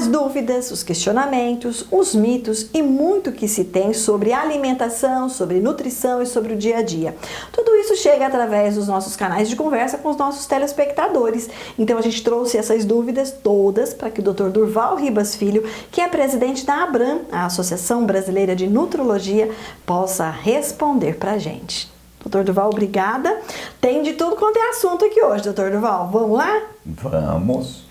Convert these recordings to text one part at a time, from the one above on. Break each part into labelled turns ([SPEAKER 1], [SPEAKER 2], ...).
[SPEAKER 1] as dúvidas, os questionamentos, os mitos e muito que se tem sobre alimentação, sobre nutrição e sobre o dia a dia. Tudo isso chega através dos nossos canais de conversa com os nossos telespectadores. Então a gente trouxe essas dúvidas todas para que o Dr. Durval Ribas Filho, que é presidente da ABRAM, a Associação Brasileira de Nutrologia, possa responder para a gente. Doutor Durval, obrigada. Tem de tudo quanto é assunto aqui hoje, doutor Durval. Vamos lá?
[SPEAKER 2] Vamos.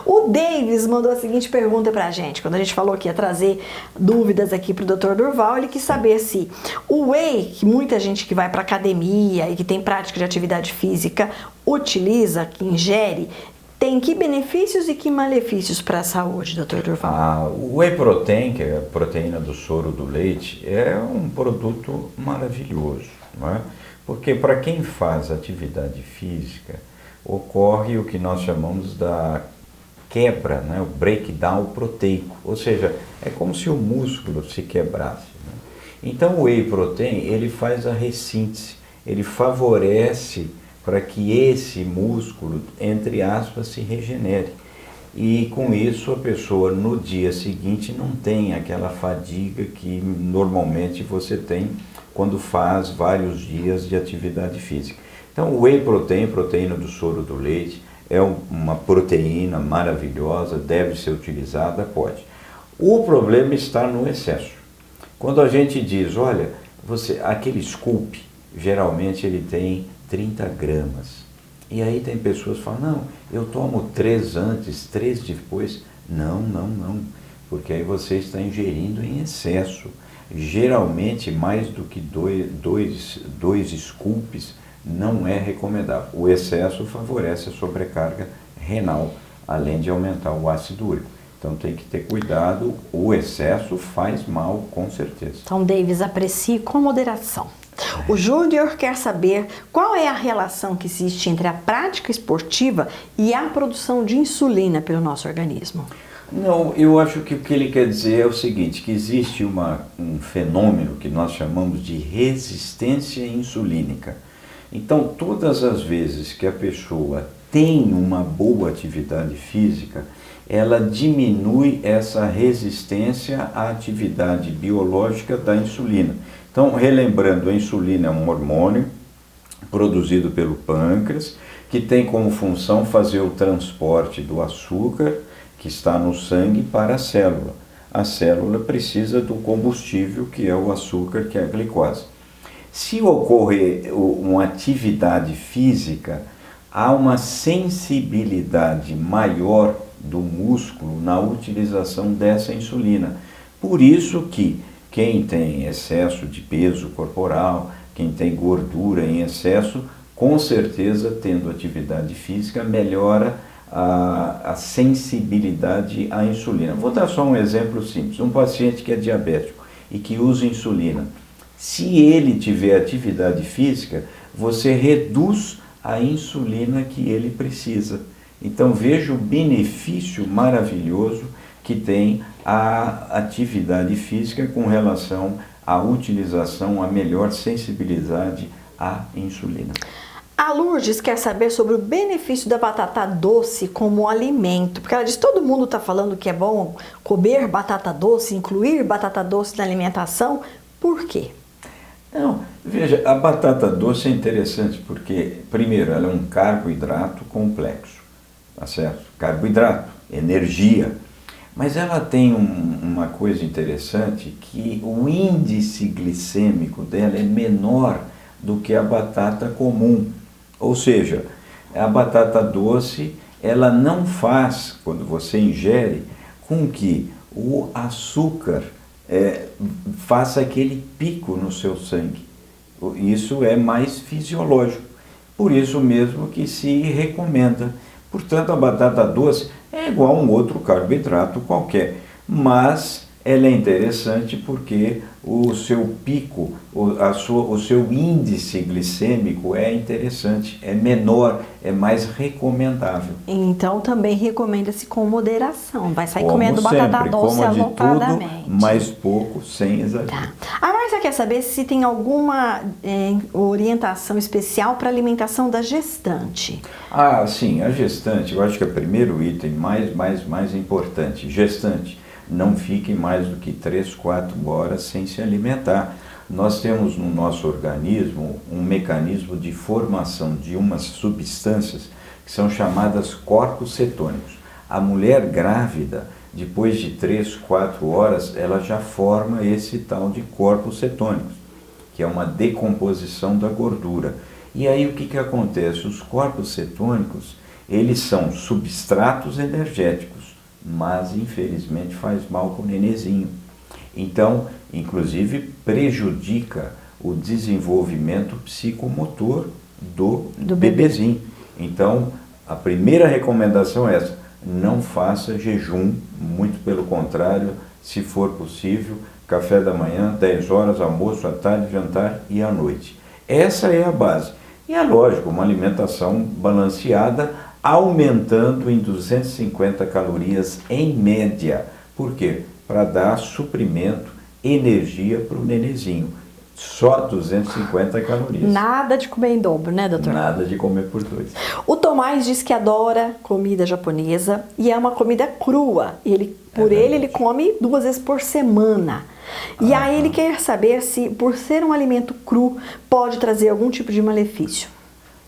[SPEAKER 1] O Davis mandou a seguinte pergunta pra gente. Quando a gente falou que ia trazer dúvidas aqui pro doutor Durval, ele quis saber se o whey, que muita gente que vai pra academia e que tem prática de atividade física utiliza, que ingere, tem que benefícios e que malefícios para a saúde, doutor Durval?
[SPEAKER 2] O whey protein, que é a proteína do soro do leite, é um produto maravilhoso, não é? Porque para quem faz atividade física, ocorre o que nós chamamos da quebra, né? O breakdown proteico, ou seja, é como se o músculo se quebrasse, né? Então o whey protein, ele faz a ressíntese, ele favorece para que esse músculo, entre aspas, se regenere. E com isso a pessoa no dia seguinte não tem aquela fadiga que normalmente você tem quando faz vários dias de atividade física. Então o whey protein, proteína do soro do leite, é uma proteína maravilhosa, deve ser utilizada, pode. O problema está no excesso. Quando a gente diz, olha, aquele scoop, geralmente ele tem 30 gramas. E aí tem pessoas que falam, não, eu tomo 3 antes, 3 depois. Não, porque aí você está ingerindo em excesso. Geralmente mais do que dois scoops não é recomendável. O excesso favorece a sobrecarga renal, além de aumentar o ácido úrico. Então tem que ter cuidado, o excesso faz mal com certeza.
[SPEAKER 1] Então, Davis, aprecie com moderação. O Júnior quer saber qual é a relação que existe entre a prática esportiva e a produção de insulina pelo nosso organismo.
[SPEAKER 2] Não, eu acho que o que ele quer dizer é o seguinte, que existe um fenômeno que nós chamamos de resistência insulínica. Então, todas as vezes que a pessoa tem uma boa atividade física, ela diminui essa resistência à atividade biológica da insulina. Então, relembrando, a insulina é um hormônio produzido pelo pâncreas, que tem como função fazer o transporte do açúcar que está no sangue para a célula. A célula precisa do combustível, que é o açúcar, que é a glicose. Se ocorrer uma atividade física, há uma sensibilidade maior do músculo na utilização dessa insulina. Por isso que quem tem excesso de peso corporal, quem tem gordura em excesso, com certeza, tendo atividade física, melhora a sensibilidade à insulina. Vou dar só um exemplo simples. Um paciente que é diabético e que usa insulina, se ele tiver atividade física, você reduz a insulina que ele precisa. Então veja o benefício maravilhoso que tem a atividade física com relação à utilização, à melhor sensibilidade à insulina.
[SPEAKER 1] A Lourdes quer saber sobre o benefício da batata doce como alimento, porque ela diz que todo mundo está falando que é bom comer batata doce, incluir batata doce na alimentação. Por quê?
[SPEAKER 2] Não, veja, a batata doce é interessante porque, primeiro, ela é um carboidrato complexo, tá certo? Carboidrato, energia, mas ela tem uma coisa interessante, que o índice glicêmico dela é menor do que a batata comum. Ou seja, a batata doce, ela não faz, quando você ingere, com que o açúcar faça aquele pico no seu sangue. Isso é mais fisiológico. Por isso mesmo que se recomenda. Portanto, a batata doce é igual a um outro carboidrato qualquer, mas Ela é interessante porque o seu pico, o seu índice glicêmico é interessante, é menor, é mais recomendável.
[SPEAKER 1] Então também recomenda-se com moderação. Vai sair
[SPEAKER 2] Como
[SPEAKER 1] comendo batata
[SPEAKER 2] sempre,
[SPEAKER 1] doce
[SPEAKER 2] coma de
[SPEAKER 1] alocadamente.
[SPEAKER 2] tudo, mas pouco, sem exagero.
[SPEAKER 1] Tá. A Márcia quer saber se tem alguma orientação especial para a alimentação da gestante.
[SPEAKER 2] Ah, sim, a gestante, eu acho que é o primeiro item mais importante. Gestante, não fique mais do que 3, 4 horas sem se alimentar. Nós temos no nosso organismo um mecanismo de formação de umas substâncias que são chamadas corpos cetônicos. A mulher grávida, depois de 3, 4 horas, ela já forma esse tal de corpos cetônicos, que é uma decomposição da gordura. E aí o que acontece? Os corpos cetônicos, eles são substratos energéticos, mas infelizmente faz mal para o nenenzinho. Então, inclusive, prejudica o desenvolvimento psicomotor do bebezinho. Então, a primeira recomendação é essa: não faça jejum, muito pelo contrário, se for possível, café da manhã, 10 horas, almoço, à tarde, jantar e à noite. Essa é a base. E é lógico, uma alimentação balanceada, aumentando em 250 calorias em média. Por quê? Para dar suprimento, energia para o nenenzinho. Só 250 calorias.
[SPEAKER 1] Nada de comer em dobro, né, doutor?
[SPEAKER 2] Nada de comer por 2.
[SPEAKER 1] O Tomás diz que adora comida japonesa e é uma comida crua. Ele come 2 vezes por semana. E aí ele quer saber se, por ser um alimento cru, pode trazer algum tipo de malefício.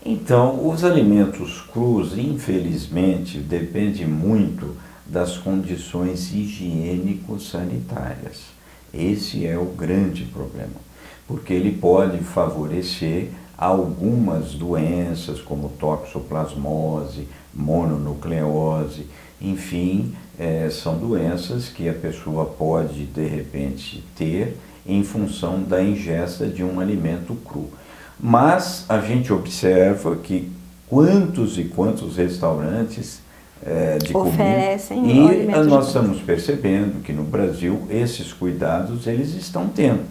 [SPEAKER 2] Então, os alimentos crus, infelizmente, dependem muito das condições higiênico-sanitárias. Esse é o grande problema, porque ele pode favorecer algumas doenças, como toxoplasmose, mononucleose, enfim, são doenças que a pessoa pode, de repente, ter em função da ingesta de um alimento cru. Mas a gente observa que quantos e quantos restaurantes de
[SPEAKER 1] oferecem
[SPEAKER 2] comida, e
[SPEAKER 1] alimentos
[SPEAKER 2] nós estamos percebendo que no Brasil esses cuidados eles estão tendo.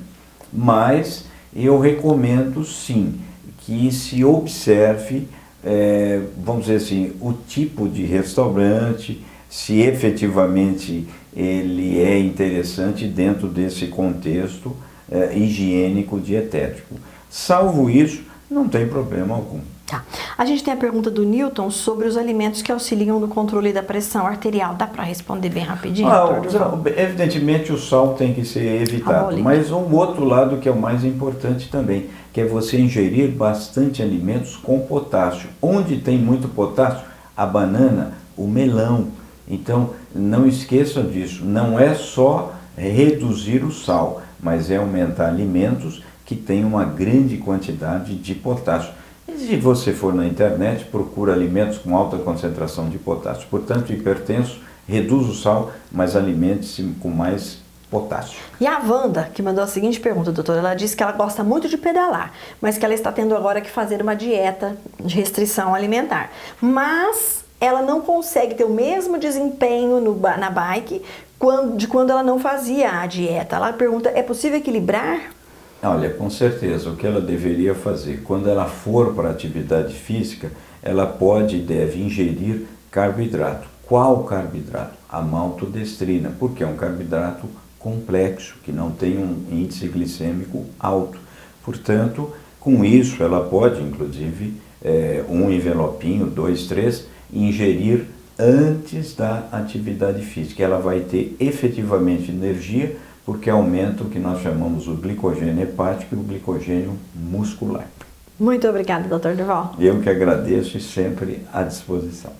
[SPEAKER 2] Mas eu recomendo sim que se observe, vamos dizer assim, o tipo de restaurante, se efetivamente ele é interessante dentro desse contexto higiênico dietético. Salvo isso, não tem problema algum.
[SPEAKER 1] Tá. A gente tem a pergunta do Newton sobre os alimentos que auxiliam no controle da pressão arterial. Dá para responder bem rapidinho?
[SPEAKER 2] Evidentemente o sal tem que ser evitado, mas um outro lado que é o mais importante também, que é você ingerir bastante alimentos com potássio. Onde tem muito potássio? A banana, o melão. Então, não esqueça disso, não é só reduzir o sal, mas é aumentar alimentos que têm uma grande quantidade de potássio. E se você for na internet, procura alimentos com alta concentração de potássio. Portanto, hipertenso, reduz o sal, mas alimente-se com mais potássio.
[SPEAKER 1] E a Wanda, que mandou a seguinte pergunta, doutora, ela disse que ela gosta muito de pedalar, mas que ela está tendo agora que fazer uma dieta de restrição alimentar. Mas ela não consegue ter o mesmo desempenho na bike de quando ela não fazia a dieta. Ela pergunta, é possível equilibrar?
[SPEAKER 2] Olha, com certeza, o que ela deveria fazer? Quando ela for para a atividade física, ela pode e deve ingerir carboidrato. Qual carboidrato? A maltodestrina, porque é um carboidrato complexo, que não tem um índice glicêmico alto. Portanto, com isso, ela pode, inclusive, um envelopinho, 2, 3, ingerir antes da atividade física. Ela vai ter efetivamente energia, porque aumenta o que nós chamamos o glicogênio hepático e o glicogênio muscular.
[SPEAKER 1] Muito obrigada, doutor Durval.
[SPEAKER 2] Eu que agradeço e sempre à disposição.